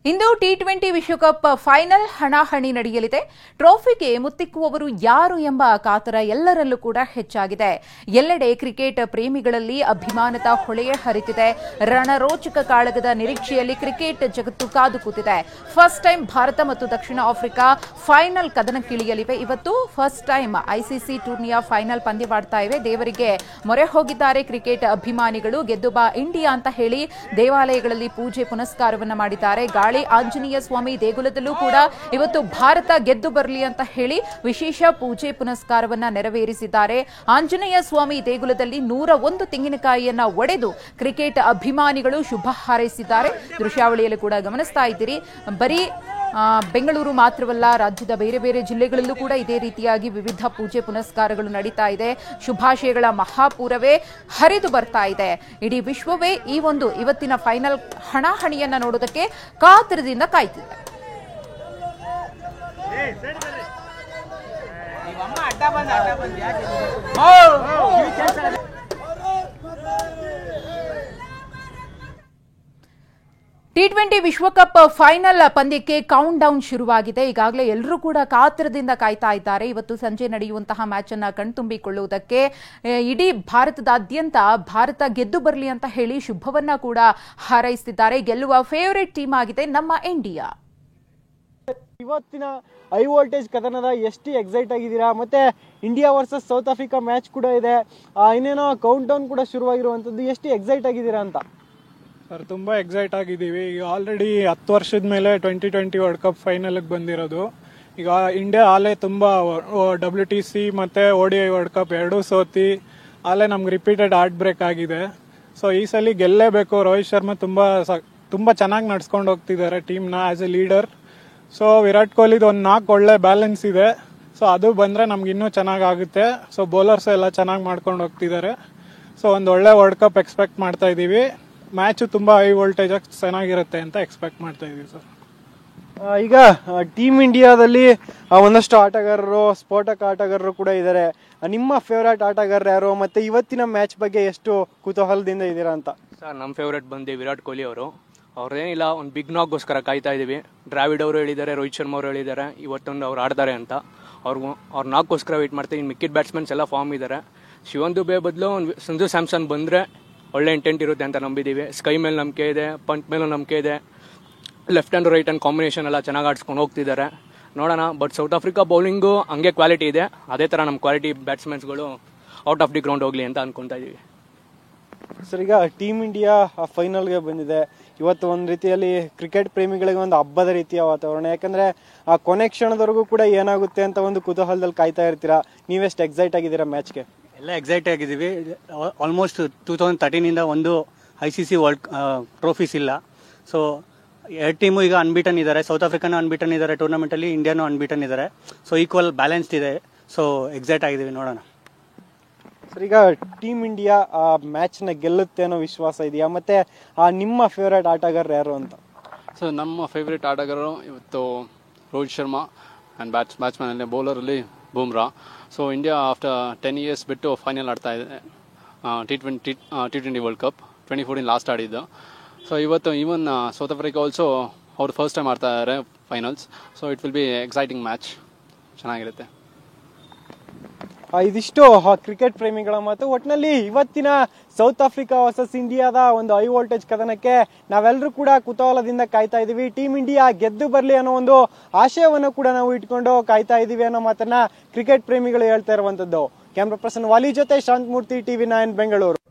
ಇಂದು T20 ವಿಶ್ವಕಪ್ final ಹಣಾಹಣಿ ನಡೆಯಲಿದೆ. ಟ್ರೋಫಿಗೆ ಮುತ್ತಿಕ್ಕುವವರು ಯಾರು ಎಂಬ ಕಾತರ ಎಲ್ಲರಲ್ಲೂ ಕೂಡ ಹೆಚ್ಚಾಗಿದೆ. ಎಲ್ಲೆಡೆ ಕ್ರಿಕೆಟ್ ಪ್ರೇಮಿಗಳಲ್ಲಿ ಅಭಿಮಾನದ ಹೊಳೆಯೇ ಹರಿತಿದೆ. ರಣರೋಚಕ ಕಾಳಗದ ನಿರೀಕ್ಷೆಯಲ್ಲಿ ಕ್ರಿಕೆಟ್ ಜಗತ್ತು ಕಾದು ಕೂತಿದೆ. ಫಸ್ಟ್ ಟೈಮ್ ಭಾರತ ಮತ್ತು ದಕ್ಷಿಣ ಆಫ್ರಿಕಾ ಫೈನಲ್ ಕದನಕ್ಕಿಳಿಯಲಿವೆ. ಇವತ್ತು ಫಸ್ಟ್ ಟೈಮ್ ಐಸಿಸಿ ಟೂರ್ನಿಯ ಫೈನಲ್ ಪಂದ್ಯವಾಡ್ತಾ ಇವೆ. ದೇವರಿಗೆ ಮೊರೆ ಹೋಗಿದ್ದಾರೆ ಕ್ರಿಕೆಟ್ ಅಭಿಮಾನಿಗಳು. ಗೆದ್ದು ಬಾ ಇಂಡಿಯಾ ಅಂತ ಹೇಳಿ ದೇವಾಲಯಗಳಲ್ಲಿ ಪೂಜೆ ಪುನಸ್ಕಾರವನ್ನ ಮಾಡಿದ್ದಾರೆ. ಆಂಜನೇಯ ಸ್ವಾಮಿ ದೇಗುಲದಲ್ಲೂ ಕೂಡ ಇವತ್ತು ಭಾರತ ಗೆದ್ದು ಬರಲಿ ಅಂತ ಹೇಳಿ ವಿಶೇಷ ಪೂಜೆ ಪುನಸ್ಕಾರವನ್ನ ನೆರವೇರಿಸಿದ್ದಾರೆ. ಆಂಜನೇಯ ಸ್ವಾಮಿ ದೇಗುಲದಲ್ಲಿ 101 ತೆಂಗಿನಕಾಯಿಯನ್ನ ಒಡೆದು ಕ್ರಿಕೆಟ್ ಅಭಿಮಾನಿಗಳು ಶುಭ ಹಾರೈಸಿದ್ದಾರೆ. ದೃಶ್ಯಾವಳಿಯಲ್ಲಿ ಕೂಡ ಗಮನಿಸ್ತಾ ಇದ್ದೀರಿ. ಬರೀ ಬೆಂಗಳೂರು ಮಾತ್ರವಲ್ಲ, ರಾಜ್ಯದ ಬೇರೆ ಬೇರೆ ಜಿಲ್ಲೆಗಳಲ್ಲೂ ಕೂಡ ಇದೇ ರೀತಿಯಾಗಿ ವಿವಿಧ ಪೂಜೆ ಪುನಸ್ಕಾರಗಳು ನಡೀತಾ ಇದೆ. ಶುಭಾಶಯಗಳ ಮಹಾಪೂರವೇ ಹರಿದು ಬರ್ತಾ ಇದೆ. ಇಡೀ ವಿಶ್ವವೇ ಇವತ್ತಿನ ಫೈನಲ್ ಹಣಾಹಣಿಯನ್ನ ನೋಡೋದಕ್ಕೆ ಕಾತರದಿಂದ ಕಾಯ್ತಿದೆ. ಟಿ20 ವಿಶ್ವಕಪ್ ಫೈನಲ್ ಪಂದ್ಯಕ್ಕೆ ಕೌಂಟ್ ಡೌನ್ ಶುರುವಾಗಿದೆ. ಈಗಾಗಲೇ ಎಲ್ಲರೂ ಕೂಡ ಕಾತರದಿಂದ ಕಾಯ್ತಾ ಇದ್ದಾರೆ. ಇವತ್ತು ಸಂಜೆ ನಡೆಯುವಂತಹ ಮ್ಯಾಚ್ ಅನ್ನ ಕಣ್ತುಂಬಿಕೊಳ್ಳುವುದಕ್ಕೆ ಇಡೀ ಭಾರತದಾದ್ಯಂತ ಭಾರತ ಗೆದ್ದು ಬರಲಿ ಅಂತ ಹೇಳಿ ಶುಭವನ್ನ ಕೂಡ ಹಾರೈಸುತ್ತಿದ್ದಾರೆ. ಗೆಲ್ಲುವ ಫೇವರೇಟ್ ಟೀಮ್ ಆಗಿದೆ ನಮ್ಮ ಇಂಡಿಯಾ. ಇವತ್ತಿನ ಹೈ ವೋಲ್ಟೇಜ್ ಕದನದ ಎಷ್ಟು ಎಕ್ಸೈಟ್ ಆಗಿದ್ದೀರಾ? ಮತ್ತೆ India versus south Africa match ಕೂಡ ಇದೆ. ಇನ್ನೇನೋ ಕೌಂಟ್ ಡೌನ್ ಕೂಡ ಶುರುವಾಗಿರುವಂತದ್ದು. ಎಷ್ಟು ಎಕ್ಸೈಟ್ ಆಗಿದ್ದೀರಾ ಅಂತ? ಸರ್, ತುಂಬ ಎಕ್ಸೈಟ್ ಆಗಿದ್ದೀವಿ. ಈಗ ಆಲ್ರೆಡಿ 10 ವರ್ಷದ ಮೇಲೆ 2020 ವರ್ಲ್ಡ್ ಕಪ್ ಫೈನಲ್ಗೆ ಬಂದಿರೋದು. ಈಗ ಇಂಡಿಯಾ ಆಲೇ ತುಂಬ WTC ಮತ್ತು ODI ವರ್ಲ್ಡ್ ಕಪ್ ಎರಡೂ ಸೋತಿ ಆಲೇ ನಮ್ಗೆ ರಿಪೀಟೆಡ್ ಹಾರ್ಟ್ ಬ್ರೇಕ್ ಆಗಿದೆ. ಸೊ ಈ ಸಲ ಗೆಲ್ಲೇಬೇಕು. ರೋಹಿತ್ ಶರ್ಮಾ ತುಂಬ ಚೆನ್ನಾಗಿ ನಡ್ಸ್ಕೊಂಡು ಹೋಗ್ತಿದ್ದಾರೆ ಟೀಮ್ನ as a leader. So Virat ಕೊಹ್ಲಿದು ಒಂದು 4 ಒಳ್ಳೆ ಬ್ಯಾಲೆನ್ಸ್ ಇದೆ. ಸೊ ಅದು ಬಂದರೆ ನಮ್ಗೆ ಇನ್ನೂ ಚೆನ್ನಾಗಾಗುತ್ತೆ. ಸೊ ಬೌಲರ್ಸ್ ಎಲ್ಲ ಚೆನ್ನಾಗಿ ಮಾಡ್ಕೊಂಡು ಹೋಗ್ತಿದ್ದಾರೆ. ಸೊ ಒಂದು ಒಳ್ಳೆ ವರ್ಲ್ಡ್ ಕಪ್ ಎಕ್ಸ್ಪೆಕ್ಟ್ ಮಾಡ್ತಾ ಇದ್ದೀವಿ. ಮ್ಯಾಚು ತುಂಬ ಹೈ ವೋಲ್ಟೇಜ್ ಚೆನ್ನಾಗಿರುತ್ತೆ ಅಂತ ಎಕ್ಸ್ಪೆಕ್ಟ್ ಮಾಡ್ತಾ ಇದೀವಿ ಸರ್. ಈಗ ಟೀಮ್ ಇಂಡಿಯಾದಲ್ಲಿ ಒಂದಷ್ಟು ಆಟಗಾರರು, ಸ್ಫೋಟಕ ಆಟಗಾರರು ಕೂಡ ಇದ್ದಾರೆ. ನಿಮ್ಮ ಫೇವರೇಟ್ ಆಟಗಾರರು ಯಾರು? ಮತ್ತೆ ಇವತ್ತಿನ ಮ್ಯಾಚ್ ಬಗ್ಗೆ ಎಷ್ಟು ಕುತೂಹಲದಿಂದ ಇದ್ದೀರಾ ಅಂತ? ಸರ್, ನಮ್ಮ ಫೇವರೇಟ್ ಬಂದು ವಿರಾಟ್ ಕೊಹ್ಲಿ ಅವರು. ಅವ್ರೇನಿಲ್ಲ, ಒಂದು ಬಿಗ್ ನಾಕ್ಗೋಸ್ಕರ ಕಾಯ್ತಾ ಇದೀವಿ. ದ್ರಾವಿಡ್ ಅವರು ಹೇಳಿದ್ದಾರೆ, ರೋಹಿತ್ ಶರ್ಮಾ ಅವರು ಹೇಳಿದ್ದಾರೆ ಇವತ್ತೊಂದು ಅವ್ರು ಆಡ್ತಾರೆ ಅಂತ. ಅವ್ರ ನಾಕ್ಗೋಸ್ಕರ ವೇಟ್ ಮಾಡ್ತೀವಿ. ಇನ್ನು ಮಿಕ್ಕಿದ ಬ್ಯಾಟ್ಸ್ಮನ್ಸ್ ಎಲ್ಲ ಫಾರ್ಮ್ ಇದ್ದಾರೆ. ಶಿವನ್ ದುಬೆ ಬದಲು ಸಂಜು ಸ್ಯಾಮ್ಸನ್ ಬಂದರೆ ಒಳ್ಳೆ ಇಂಟೆಂಟ್ ಇರುತ್ತೆ ಅಂತ ನಂಬಿದ್ದೀವಿ. ಸ್ಕೈ ಮೇಲೆ ನಂಬಿಕೆ ಇದೆ, ಪಂಟ್ ಮೇಲೂ ನಂಬಿಕೆ ಇದೆ. Left and right and combination ಎಲ್ಲ ಚೆನ್ನಾಗಿ ಆಡಿಸ್ಕೊಂಡು ಹೋಗ್ತಿದ್ದಾರೆ. ನೋಡೋಣ. ಬಟ್ ಸೌತ್ ಆಫ್ರಿಕಾ ಬೌಲಿಂಗು ಹಂಗೆ ಕ್ವಾಲಿಟಿ ಇದೆ. ಅದೇ ಥರ ನಮ್ಮ ಕ್ವಾಲಿಟಿ ಬ್ಯಾಟ್ಸ್ಮನ್ಸ್ಗಳು ಔಟ್ ಆಫ್ ದಿ ಗ್ರೌಂಡ್ ಹೋಗಲಿ ಅಂತ ಅನ್ಕೊತಾ ಇದ್ದೀವಿ. ಸರ್, ಈಗ ಟೀಮ್ ಇಂಡಿಯಾ ಫೈನಲ್ಗೆ ಬಂದಿದೆ. ಇವತ್ತು ಒಂದು ರೀತಿಯಲ್ಲಿ ಕ್ರಿಕೆಟ್ ಪ್ರೇಮಿಗಳಿಗೆ ಒಂದು ಹಬ್ಬದ ರೀತಿಯ ವಾತಾವರಣ. ಯಾಕಂದರೆ ಆ ಕೊನೆ ಕ್ಷಣದವರೆಗೂ ಕೂಡ ಏನಾಗುತ್ತೆ ಅಂತ ಒಂದು ಕುತೂಹಲದಲ್ಲಿ ಕಾಯ್ತಾ ಇರ್ತೀರಾ. ನೀವೆಷ್ಟು ಎಕ್ಸೈಟ್ ಆಗಿದ್ದೀರಾ ಮ್ಯಾಚ್ಗೆ? ಎಲ್ಲ ಎಕ್ಸೈಟ್ ಆಗಿದ್ದೀವಿ. ಆಲ್ಮೋಸ್ಟ್ 2013 ಒಂದು ICC ವರ್ಲ್ಡ್ ಟ್ರೋಫೀಸ್ ಇಲ್ಲ. ಸೊ ಎರಡು ಟೀಮು ಈಗ ಅನ್ಬೀಟನ್ ಇದ್ದಾರೆ. ಸೌತ್ ಆಫ್ರಿಕಾನು ಅನ್ಬೀಟನ್ ಇದ್ದಾರೆ ಟೂರ್ನಮೆಂಟಲ್ಲಿ, ಇಂಡಿಯಾನು ಅನ್ಬೀಟನ್ ಇದ್ದಾರೆ. ಸೊ ಈಕ್ವಲ್ ಬ್ಯಾಲೆನ್ಸ್ಡ್ ಇದೆ. ಸೊ ಎಕ್ಸೈಟ್ ಆಗಿದ್ದೀವಿ. ನೋಡೋಣ. ಸರ್, ಈಗ ಟೀಮ್ ಇಂಡಿಯಾ ಮ್ಯಾಚ್ನ ಗೆಲ್ಲುತ್ತೆ ಅನ್ನೋ ವಿಶ್ವಾಸ ಇದೆಯಾ? ಮತ್ತೆ ನಿಮ್ಮ ಫೇವರೇಟ್ ಆಟಗಾರರು ಯಾರು ಅಂತ? ಸೊ ನಮ್ಮ ಫೇವ್ರೇಟ್ ಆಟಗಾರರು ಇವತ್ತು ರೋಹಿತ್ ಶರ್ಮಾ ಆ್ಯಂಡ್ ಬ್ಯಾಟ್ಸ್ಮನ್ ಅಲ್ಲಿ, ಬೌಲರಲ್ಲಿ Bumrah. So India after 10 years ಬಿಟ್ಟು ಫೈನಲ್ ಆಡ್ತಾ ಇದೆ. ಟಿ20 ವರ್ಲ್ಡ್ ಕಪ್ 2014 ಲಾಸ್ಟ್ ಆಡಿದ್ದು. ಸೊ ಇವತ್ತು ಈವನ್ ಸೌತ್ ಆಫ್ರಿಕಾ ಆಲ್ಸೋ ಅವ್ರು ಫಸ್ಟ್ ಟೈಮ್ ಆಡ್ತಾ ಇದ್ದಾರೆ finals. So it will be exciting match, ಚೆನ್ನಾಗಿರುತ್ತೆ. ಇದಿಷ್ಟು ಕ್ರಿಕೆಟ್ ಪ್ರೇಮಿಗಳ ಮಾತು. ಒಟ್ಟಿನಲ್ಲಿ ಇವತ್ತಿನ ಸೌತ್ ಆಫ್ರಿಕಾ ವರ್ಸಸ್ ಇಂಡಿಯಾದ ಒಂದು ಹೈ ವೋಲ್ಟೇಜ್ ಕದನಕ್ಕೆ ನಾವೆಲ್ಲರೂ ಕೂಡ ಕುತೂಹಲದಿಂದ ಕಾಯ್ತಾ ಇದೀವಿ. ಟೀಮ್ ಇಂಡಿಯಾ ಗೆದ್ದು ಬರಲಿ ಅನ್ನೋ ಒಂದು ಆಶಯವನ್ನು ಕೂಡ ನಾವು ಇಟ್ಕೊಂಡು ಕಾಯ್ತಾ ಇದೀವಿ ಅನ್ನೋ ಮಾತನ್ನ ಕ್ರಿಕೆಟ್ ಪ್ರೇಮಿಗಳು ಹೇಳ್ತಾ ಇರುವಂತದ್ದು. ಕ್ಯಾಮ್ರಾ ಪರ್ಸನ್ ವಾಲಿ ಜೊತೆ ಶಾಂತಮೂರ್ತಿ, TV9 ಬೆಂಗಳೂರು.